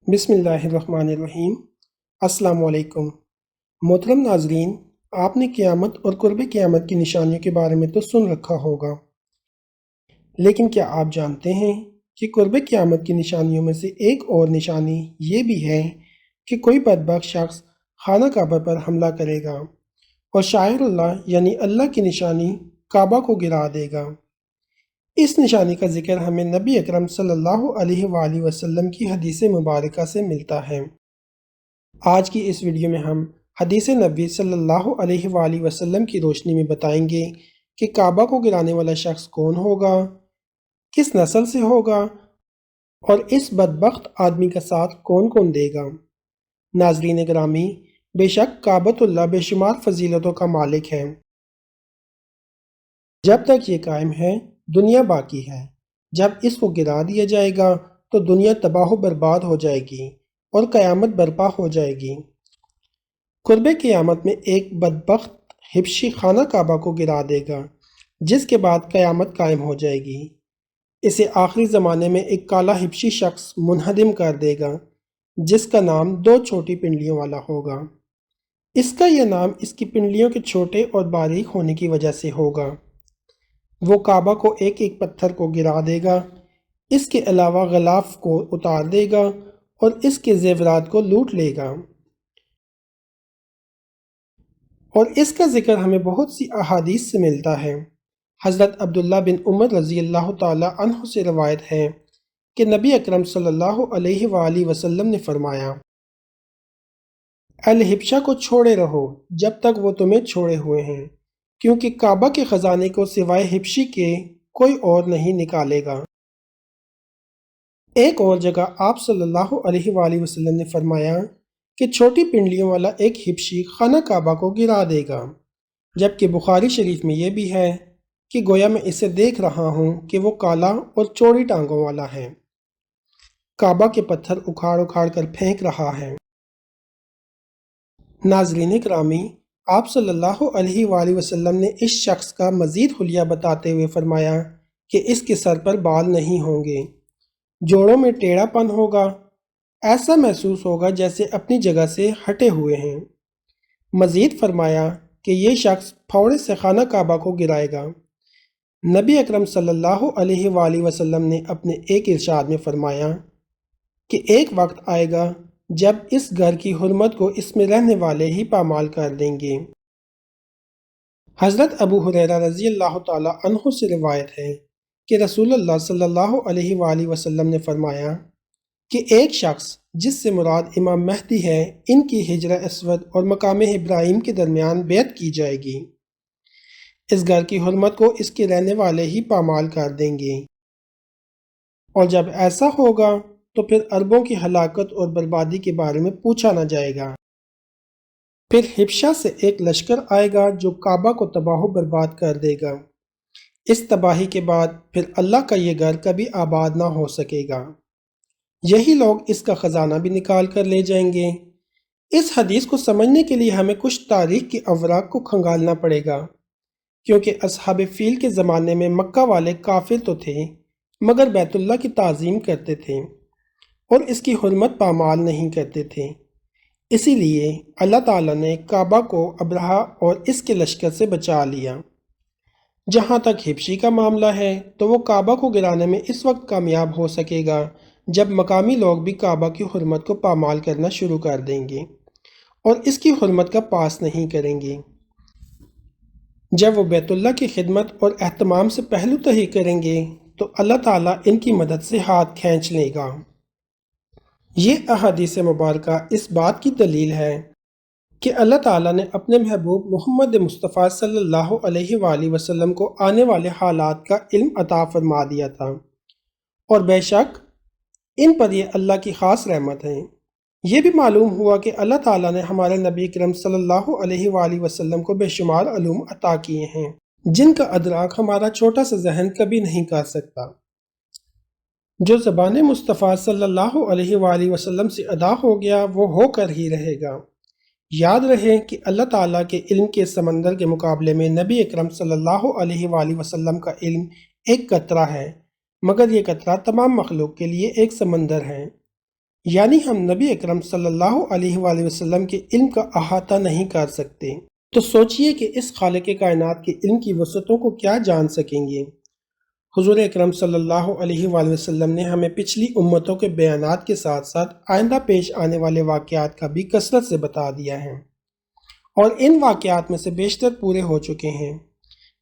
بسم اللہ الرحمن الرحیم۔ السلام علیکم محترم ناظرین، آپ نے قیامت اور قرب قیامت کی نشانیوں کے بارے میں تو سن رکھا ہوگا، لیکن کیا آپ جانتے ہیں کہ قرب قیامت کی نشانیوں میں سے ایک اور نشانی یہ بھی ہے کہ کوئی بدبخت شخص خانہ کعبہ پر حملہ کرے گا اور شاعر اللہ یعنی اللہ کی نشانی کعبہ کو گرا دے گا۔ اس نشانی کا ذکر ہمیں نبی اکرم صلی اللہ علیہ وآلہ وسلم کی حدیث مبارکہ سے ملتا ہے۔ آج کی اس ویڈیو میں ہم حدیث نبی صلی اللہ علیہ وآلہ وسلم کی روشنی میں بتائیں گے کہ کعبہ کو گرانے والا شخص کون ہوگا، کس نسل سے ہوگا اور اس بدبخت آدمی کا ساتھ کون کون دے گا۔ ناظرین گرامی، بے شک کعبۃ اللہ بے شمار فضیلتوں کا مالک ہے۔ جب تک یہ قائم ہے دنیا باقی ہے، جب اس کو گرا دیا جائے گا تو دنیا تباہ و برباد ہو جائے گی اور قیامت برپا ہو جائے گی۔ قرب قیامت میں ایک بدبخت حبشی خانہ کعبہ کو گرا دے گا، جس کے بعد قیامت قائم ہو جائے گی۔ اسے آخری زمانے میں ایک کالا حبشی شخص منہدم کر دے گا، جس کا نام 2 چھوٹی پنڈلیوں والا ہوگا۔ اس کا یہ نام اس کی پنڈلیوں کے چھوٹے اور باریک ہونے کی وجہ سے ہوگا۔ وہ کعبہ کو ایک ایک پتھر کو گرا دے گا، اس کے علاوہ غلاف کو اتار دے گا اور اس کے زیورات کو لوٹ لے گا۔ اور اس کا ذکر ہمیں بہت سی احادیث سے ملتا ہے۔ حضرت عبداللہ بن عمر رضی اللہ تعالی عنہ سے روایت ہے کہ نبی اکرم صلی اللہ علیہ وآلہ وسلم نے فرمایا، اہل حبشہ کو چھوڑے رہو جب تک وہ تمہیں چھوڑے ہوئے ہیں، کیونکہ کعبہ کے خزانے کو سوائے حبشی کے کوئی اور نہیں نکالے گا۔ ایک اور جگہ آپ صلی اللہ علیہ وآلہ وسلم نے فرمایا کہ چھوٹی پنڈلیوں والا ایک حبشی خانہ کعبہ کو گرا دے گا، جبکہ بخاری شریف میں یہ بھی ہے کہ گویا میں اسے دیکھ رہا ہوں کہ وہ کالا اور چوڑی ٹانگوں والا ہے، کعبہ کے پتھر اکھاڑ اکھاڑ کر پھینک رہا ہے۔ ناظرین گرامی، آپ صلی اللہ علیہ وآلہ وسلم نے اس شخص کا مزید حلیہ بتاتے ہوئے فرمایا کہ اس کے سر پر بال نہیں ہوں گے، جوڑوں میں ٹیڑھا پن ہوگا، ایسا محسوس ہوگا جیسے اپنی جگہ سے ہٹے ہوئے ہیں۔ مزید فرمایا کہ یہ شخص پھوڑے سے خانہ کعبہ کو گرائے گا۔ نبی اکرم صلی اللہ علیہ وآلہ وسلم نے اپنے ایک ارشاد میں فرمایا کہ ایک وقت آئے گا جب اس گھر کی حرمت کو اس میں رہنے والے ہی پامال کر دیں گے۔ حضرت ابو ہریرہ رضی اللہ تعالی عنہ سے روایت ہے کہ رسول اللہ صلی اللہ علیہ وآلہ وسلم نے فرمایا کہ ایک شخص جس سے مراد امام مہدی ہے، ان کی حجر اسود اور مقام ابراہیم کے درمیان بیعت کی جائے گی۔ اس گھر کی حرمت کو اس کے رہنے والے ہی پامال کر دیں گے، اور جب ایسا ہوگا تو پھر عربوں کی ہلاکت اور بربادی کے بارے میں پوچھا نہ جائے گا۔ پھر حبشہ سے ایک لشکر آئے گا جو کعبہ کو تباہ و برباد کر دے گا۔ اس تباہی کے بعد پھر اللہ کا یہ گھر کبھی آباد نہ ہو سکے گا۔ یہی لوگ اس کا خزانہ بھی نکال کر لے جائیں گے۔ اس حدیث کو سمجھنے کے لیے ہمیں کچھ تاریخ کے اوراق کو کھنگالنا پڑے گا، کیونکہ اصحاب فیل کے زمانے میں مکہ والے کافر تو تھے مگر بیت اللہ کی تعظیم کرتے تھے اور اس کی حرمت پامال نہیں کرتے تھے۔ اسی لیے اللہ تعالیٰ نے کعبہ کو ابرہہ اور اس کے لشکر سے بچا لیا۔ جہاں تک حبشی کا معاملہ ہے تو وہ کعبہ کو گرانے میں اس وقت کامیاب ہو سکے گا جب مقامی لوگ بھی کعبہ کی حرمت کو پامال کرنا شروع کر دیں گے اور اس کی حرمت کا پاس نہیں کریں گے۔ جب وہ بیت اللہ کی خدمت اور اہتمام سے پہلو تہی کریں گے تو اللہ تعالیٰ ان کی مدد سے ہاتھ کھینچ لے گا۔ یہ احادیث مبارکہ اس بات کی دلیل ہے کہ اللہ تعالیٰ نے اپنے محبوب محمد مصطفیٰ صلی اللہ علیہ وآلہ وسلم کو آنے والے حالات کا علم عطا فرما دیا تھا، اور بے شک ان پر یہ اللہ کی خاص رحمت ہے۔ یہ بھی معلوم ہوا کہ اللہ تعالیٰ نے ہمارے نبی کرم صلی اللہ علیہ وآلہ وسلم کو بے شمار علوم عطا کیے ہیں جن کا ادراک ہمارا چھوٹا سا ذہن کبھی نہیں کر سکتا۔ جو زبان مصطفیٰ صلی اللہ علیہ وآلہ وسلم سے ادا ہو گیا وہ ہو کر ہی رہے گا۔ یاد رہے کہ اللہ تعالیٰ کے علم کے سمندر کے مقابلے میں نبی اکرم صلی اللہ علیہ وآلہ وسلم کا علم ایک قطرہ ہے، مگر یہ قطرہ تمام مخلوق کے لیے ایک سمندر ہے۔ یعنی ہم نبی اکرم صلی اللہ علیہ وآلہ وسلم کے علم کا احاطہ نہیں کر سکتے، تو سوچئے کہ اس خالق کائنات کے علم کی وسعتوں کو کیا جان سکیں گے۔ حضور اکرم صلی اللہ علیہ وآلہ وسلم نے ہمیں پچھلی امتوں کے بیانات کے ساتھ ساتھ آئندہ پیش آنے والے واقعات کا بھی کثرت سے بتا دیا ہے، اور ان واقعات میں سے بیشتر پورے ہو چکے ہیں۔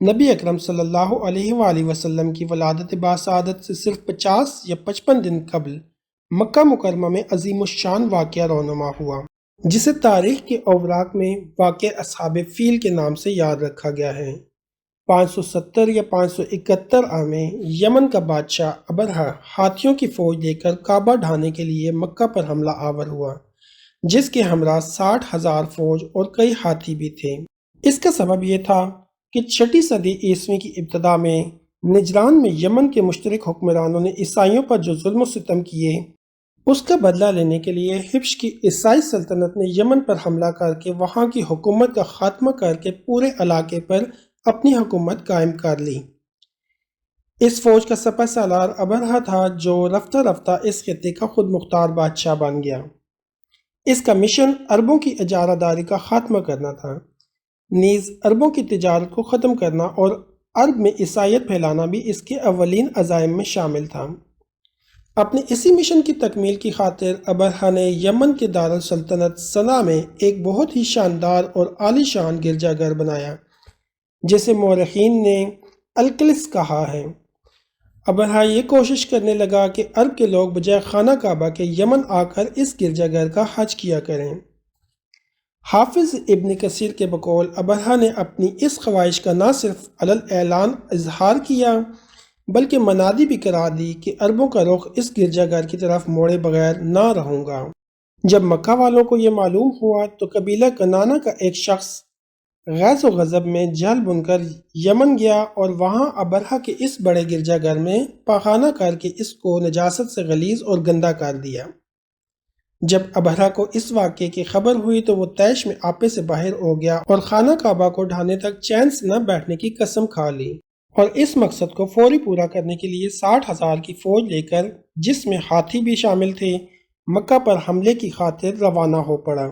نبی اکرم صلی اللہ علیہ وآلہ وسلم کی ولادت باسعادت سے صرف 50 یا 55 دن قبل مکہ مکرمہ میں عظیم الشان واقعہ رونما ہوا، جسے تاریخ کے اوراق میں واقعہ اصحاب فیل کے نام سے یاد رکھا گیا ہے۔ 570 یا 571 میں یمن کا بادشاہ ابرہہ ہاتھیوں کی فوج لے کر کعبہ ڈھانے کے لیے مکہ پر حملہ آور ہوا، جس کے ہمراہ 60,000 فوج اور کئی ہاتھی بھی تھے۔ اس کا سبب یہ تھا کہ 6 صدی عیسوی کی ابتدا میں نجران میں یمن کے مشترک حکمرانوں نے عیسائیوں پر جو ظلم و ستم کیے، اس کا بدلہ لینے کے لیے حبش کی عیسائی سلطنت نے یمن پر حملہ کر کے وہاں کی حکومت کا خاتمہ کر کے پورے علاقے پر اپنی حکومت قائم کر لی۔ اس فوج کا سپہ سالار ابرہہ تھا، جو رفتہ رفتہ اس خطے کا خود مختار بادشاہ بن گیا۔ اس کا مشن عربوں کی اجارہ داری کا خاتمہ کرنا تھا، نیز عربوں کی تجارت کو ختم کرنا اور عرب میں عیسائیت پھیلانا بھی اس کے اولین عزائم میں شامل تھا۔ اپنے اسی مشن کی تکمیل کی خاطر ابرہہ نے یمن کے دارالسلطنت صنعا میں ایک بہت ہی شاندار اور عالی شان گرجا گھر بنایا، جسے مورخین نے القلس کہا ہے۔ ابرہہ یہ کوشش کرنے لگا کہ عرب کے لوگ بجائے خانہ کعبہ کے یمن آ کر اس گرجا گھر کا حج کیا کریں۔ حافظ ابن کثیر کے بقول ابرہہ نے اپنی اس خواہش کا نہ صرف علی اعلان اظہار کیا، بلکہ منادی بھی کرا دی کہ عربوں کا رخ اس گرجا گھر کی طرف موڑے بغیر نہ رہوں گا۔ جب مکہ والوں کو یہ معلوم ہوا تو قبیلہ کنانہ کا ایک شخص غیظ و غضب میں جل بن کر یمن گیا اور وہاں ابرہہ کے اس بڑے گرجا گھر میں پاخانہ کر کے اس کو نجاست سے غلیظ اور گندا کر دیا۔ جب ابرہہ کو اس واقعے کی خبر ہوئی تو وہ طیش میں آپے سے باہر ہو گیا اور خانہ کعبہ کو ڈھانے تک چین سے نہ بیٹھنے کی قسم کھا لی، اور اس مقصد کو فوری پورا کرنے کے لیے 60,000 کی فوج لے کر، جس میں ہاتھی بھی شامل تھے، مکہ پر حملے کی خاطر روانہ ہو پڑا۔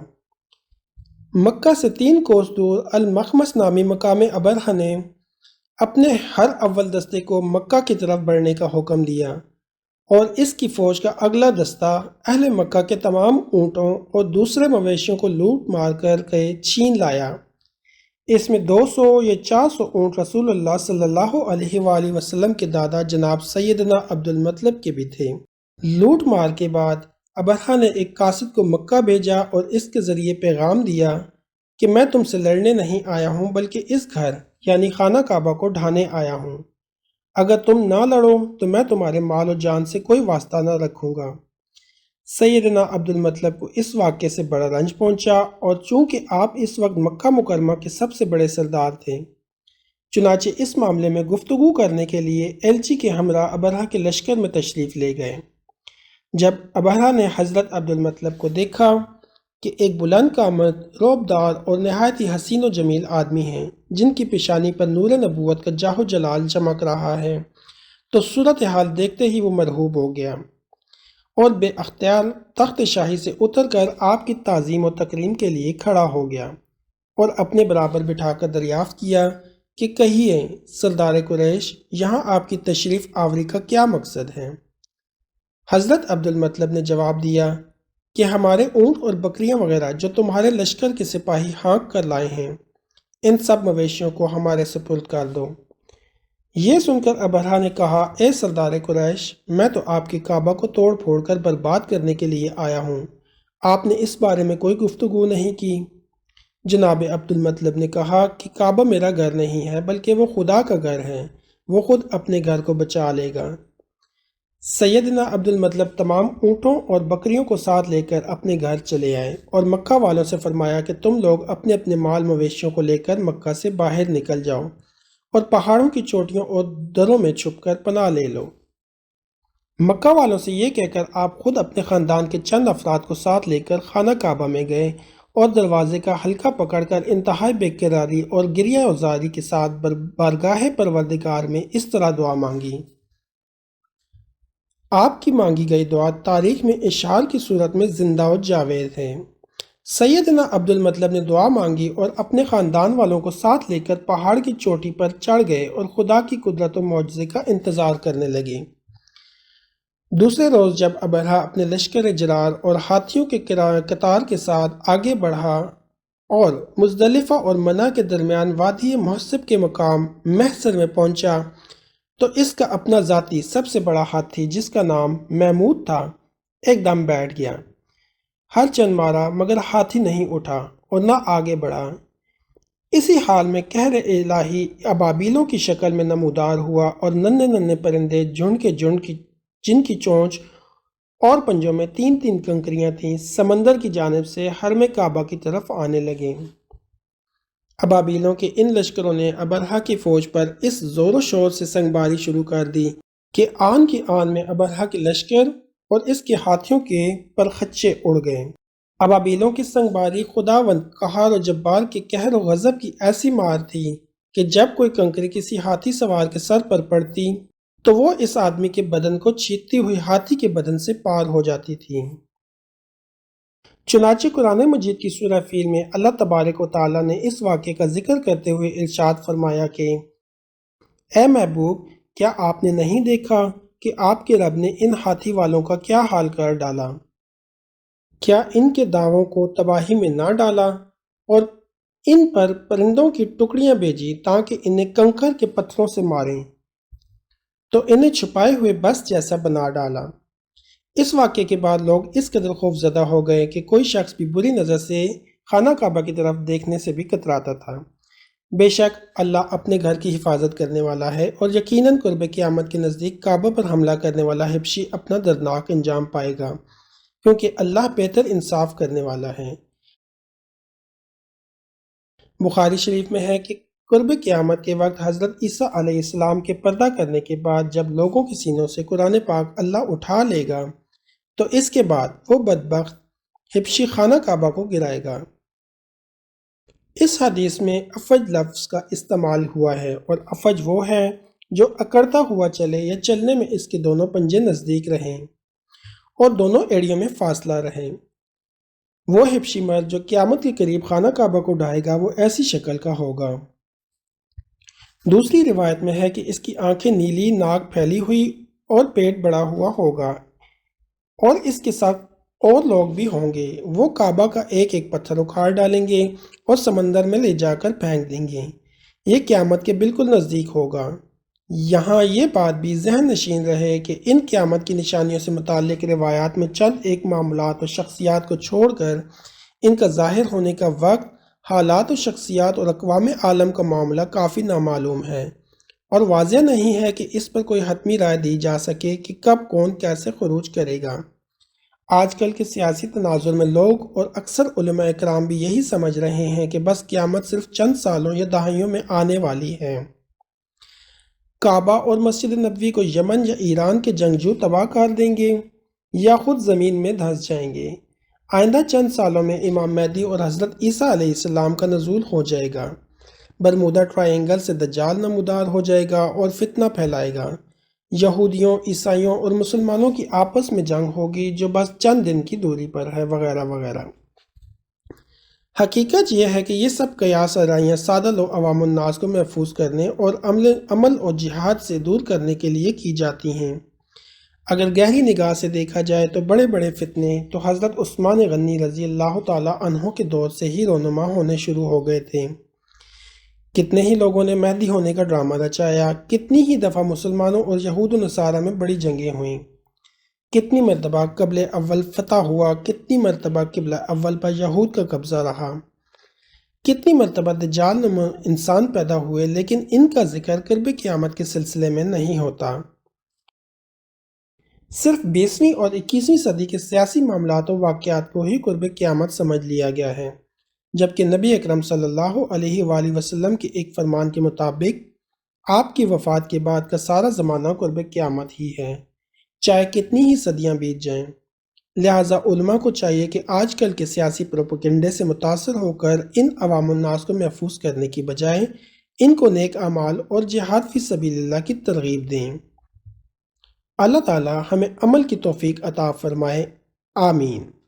مکہ سے 3 کوس دور المخمس نامی مقام ابرہہ نے اپنے ہر اول دستے کو مکہ کی طرف بڑھنے کا حکم دیا، اور اس کی فوج کا اگلا دستہ اہل مکہ کے تمام اونٹوں اور دوسرے مویشیوں کو لوٹ مار کر کے چھین لایا۔ اس میں 200 یا 400 اونٹ رسول اللہ صلی اللہ علیہ وآلہ وسلم کے دادا جناب سیدنا عبد المطلب کے بھی تھے۔ لوٹ مار کے بعد ابرہہ نے ایک قاصد کو مکہ بھیجا اور اس کے ذریعے پیغام دیا کہ میں تم سے لڑنے نہیں آیا ہوں، بلکہ اس گھر یعنی خانہ کعبہ کو ڈھانے آیا ہوں۔ اگر تم نہ لڑو تو میں تمہارے مال و جان سے کوئی واسطہ نہ رکھوں گا۔ سیدنا عبد المطلب کو اس واقعے سے بڑا رنج پہنچا، اور چونکہ آپ اس وقت مکہ مکرمہ کے سب سے بڑے سردار تھے، چنانچہ اس معاملے میں گفتگو کرنے کے لیے ایلچی کے ہمراہ ابرہہ کے لشکر میں تشریف لے گئے۔ جب ابرہہ نے حضرت عبد المطلب کو دیکھا کہ ایک بلند قامت، رعبدار اور نہایت ہی حسین و جمیل آدمی ہیں، جن کی پیشانی پر نور نبوت کا جاہ و جلال چمک رہا ہے، تو صورتحال دیکھتے ہی وہ مرعوب ہو گیا، اور بے اختیار تخت شاہی سے اتر کر آپ کی تعظیم و تکریم کے لیے کھڑا ہو گیا، اور اپنے برابر بٹھا کر دریافت کیا کہ کہیے سردار قریش، یہاں آپ کی تشریف آوری کا کیا مقصد ہے؟ حضرت عبد المطلب نے جواب دیا کہ ہمارے اونٹ اور بکریاں وغیرہ جو تمہارے لشکر کے سپاہی ہانک کر لائے ہیں، ان سب مویشیوں کو ہمارے سپرد کر دو۔ یہ سن کر ابرہہ نے کہا، اے سردار قریش، میں تو آپ کے کعبہ کو توڑ پھوڑ کر برباد کرنے کے لیے آیا ہوں، آپ نے اس بارے میں کوئی گفتگو نہیں کی۔ جناب عبد المطلب نے کہا کہ کعبہ میرا گھر نہیں ہے، بلکہ وہ خدا کا گھر ہے، وہ خود اپنے گھر کو بچا لے گا۔ سیدنا عبد المطلب تمام اونٹوں اور بکریوں کو ساتھ لے کر اپنے گھر چلے آئے، اور مکہ والوں سے فرمایا کہ تم لوگ اپنے اپنے مال مویشیوں کو لے کر مکہ سے باہر نکل جاؤ، اور پہاڑوں کی چوٹیوں اور دروں میں چھپ کر پناہ لے لو۔ مکہ والوں سے یہ کہہ کر آپ خود اپنے خاندان کے چند افراد کو ساتھ لے کر خانہ کعبہ میں گئے، اور دروازے کا حلقہ پکڑ کر انتہائی بے قراری اور گریہ وزاری کے ساتھ بارگاہ پروردگار میں اس طرح دعا مانگی، آپ کی مانگی گئی دعا تاریخ میں اشعار کی صورت میں زندہ و جاوید ہے۔ سیدنا عبد المطلب نے دعا مانگی اور اپنے خاندان والوں کو ساتھ لے کر پہاڑ کی چوٹی پر چڑھ گئے اور خدا کی قدرت و معجزے کا انتظار کرنے لگے۔ دوسرے روز جب ابرہہ اپنے لشکر جرار اور ہاتھیوں کے قطار کے ساتھ آگے بڑھا اور مزدلفہ اور منی کے درمیان وادی محسب کے مقام محصر میں پہنچا تو اس کا اپنا ذاتی سب سے بڑا ہاتھی جس کا نام محمود تھا ایک دم بیٹھ گیا۔ ہر چند مارا مگر ہاتھی نہیں اٹھا اور نہ آگے بڑھا۔ اسی حال میں قہر الہی ابابیلوں کی شکل میں نمودار ہوا اور ننھے ننھے پرندے جھنڈ کے جھنڈ کی جن کی چونچ اور پنجوں میں تین تین کنکریاں تھیں سمندر کی جانب سے حرم کعبہ کی طرف آنے لگے۔ ابابیلوں کے ان لشکروں نے ابرہہ کی فوج پر اس زور و شور سے سنگباری شروع کر دی کہ آن کی آن میں ابرہہ کے لشکر اور اس کے ہاتھیوں کے پرخچے اڑ گئے۔ ابابیلوں کی سنگباری خداوند قہار و جبار کے قہر و غضب کی ایسی مار تھی کہ جب کوئی کنکری کسی ہاتھی سوار کے سر پر پڑتی تو وہ اس آدمی کے بدن کو چیرتی ہوئی ہاتھی کے بدن سے پار ہو جاتی تھی۔ چنانچہ قرآن مجید کی سورہ فیل میں اللہ تبارک و تعالیٰ نے اس واقعے کا ذکر کرتے ہوئے ارشاد فرمایا کہ اے محبوب، کیا آپ نے نہیں دیکھا کہ آپ کے رب نے ان ہاتھی والوں کا کیا حال کر ڈالا؟ کیا ان کے داؤں کو تباہی میں نہ ڈالا اور ان پر پرندوں کی ٹکڑیاں بھیجی تاکہ انہیں کنکر کے پتھروں سے ماریں، تو انہیں چھپائے ہوئے بس جیسا بنا ڈالا۔ اس واقعے کے بعد لوگ اس قدر خوف زدہ ہو گئے کہ کوئی شخص بھی بری نظر سے خانہ کعبہ کی طرف دیکھنے سے بھی کتراتا تھا۔ بے شک اللہ اپنے گھر کی حفاظت کرنے والا ہے اور یقیناً قرب قیامت کے نزدیک کعبہ پر حملہ کرنے والا حبشی اپنا دردناک انجام پائے گا، کیونکہ اللہ بہتر انصاف کرنے والا ہے۔ بخاری شریف میں ہے کہ قرب قیامت کے وقت حضرت عیسیٰ علیہ السلام کے پردہ کرنے کے بعد جب لوگوں کے سینوں سے قرآن پاک اللہ اٹھا لے گا تو اس کے بعد وہ بدبخت حبشی خانہ کعبہ کو گرائے گا۔ اس حدیث میں افج لفظ کا استعمال ہوا ہے، اور افج وہ ہے جو اکڑتا ہوا چلے یا چلنے میں اس کے دونوں پنجے نزدیک رہیں اور دونوں ایڑیوں میں فاصلہ رہے۔ وہ حبشی مرد جو قیامت کے قریب خانہ کعبہ کو ڈھائے گا وہ ایسی شکل کا ہوگا۔ دوسری روایت میں ہے کہ اس کی آنکھیں نیلی، ناک پھیلی ہوئی اور پیٹ بڑا ہوا ہوگا، اور اس کے ساتھ اور لوگ بھی ہوں گے۔ وہ کعبہ کا ایک ایک پتھر اکھاڑ ڈالیں گے اور سمندر میں لے جا کر پھینک دیں گے۔ یہ قیامت کے بالکل نزدیک ہوگا۔ یہاں یہ بات بھی ذہن نشین رہے کہ ان قیامت کی نشانیوں سے متعلق روایات میں چند ایک معاملات اور شخصیات کو چھوڑ کر ان کا ظاہر ہونے کا وقت، حالات و شخصیات اور اقوام عالم کا معاملہ کافی نامعلوم ہے، اور واضح نہیں ہے کہ اس پر کوئی حتمی رائے دی جا سکے کہ کب کون کیسے خروج کرے گا۔ آج کل کے سیاسی تناظر میں لوگ اور اکثر علماء اکرام بھی یہی سمجھ رہے ہیں کہ بس قیامت صرف چند سالوں یا دہائیوں میں آنے والی ہے۔ کعبہ اور مسجد نبوی کو یمن یا ایران کے جنگجو تباہ کر دیں گے یا خود زمین میں دھنس جائیں گے۔ آئندہ چند سالوں میں امام مہدی اور حضرت عیسیٰ علیہ السلام کا نزول ہو جائے گا۔ برمودا ٹرائنگل سے دجال نمودار ہو جائے گا اور فتنہ پھیلائے گا۔ یہودیوں، عیسائیوں اور مسلمانوں کی آپس میں جنگ ہوگی جو بس چند دن کی دوری پر ہے، وغیرہ وغیرہ۔ حقیقت یہ ہے کہ یہ سب قیاس آرائیاں سادہ لو عوام الناس کو محفوظ کرنے اور عمل اور جہاد سے دور کرنے کے لیے کی جاتی ہیں۔ اگر گہری نگاہ سے دیکھا جائے تو بڑے بڑے فتنے تو حضرت عثمان غنی رضی اللہ تعالیٰ عنہ کے دور سے ہی رونما ہونے شروع ہو گئے تھے۔ کتنے ہی لوگوں نے مہدی ہونے کا ڈرامہ رچایا، کتنی ہی دفعہ مسلمانوں اور یہود و نصارہ میں بڑی جنگیں ہوئیں، کتنی مرتبہ قبل اول فتح ہوا، کتنی مرتبہ قبلہ اول پر یہود کا قبضہ رہا، کتنی مرتبہ دجال نما انسان پیدا ہوئے، لیکن ان کا ذکر قرب قیامت کے سلسلے میں نہیں ہوتا۔ صرف 20ویں اور 21ویں صدی کے سیاسی معاملات و واقعات کو ہی قرب قیامت سمجھ لیا گیا ہے، جبکہ نبی اکرم صلی اللہ علیہ وآلہ وسلم کے ایک فرمان کے مطابق آپ کی وفات کے بعد کا سارا زمانہ قرب قیامت ہی ہے، چاہے کتنی ہی صدیاں بیت جائیں۔ لہٰذا علماء کو چاہیے کہ آج کل کے سیاسی پروپیگنڈے سے متاثر ہو کر ان عوام الناس کو محفوظ کرنے کی بجائے ان کو نیک اعمال اور جہاد فی سبیل اللہ کی ترغیب دیں۔ اللہ تعالی ہمیں عمل کی توفیق عطا فرمائے، آمین۔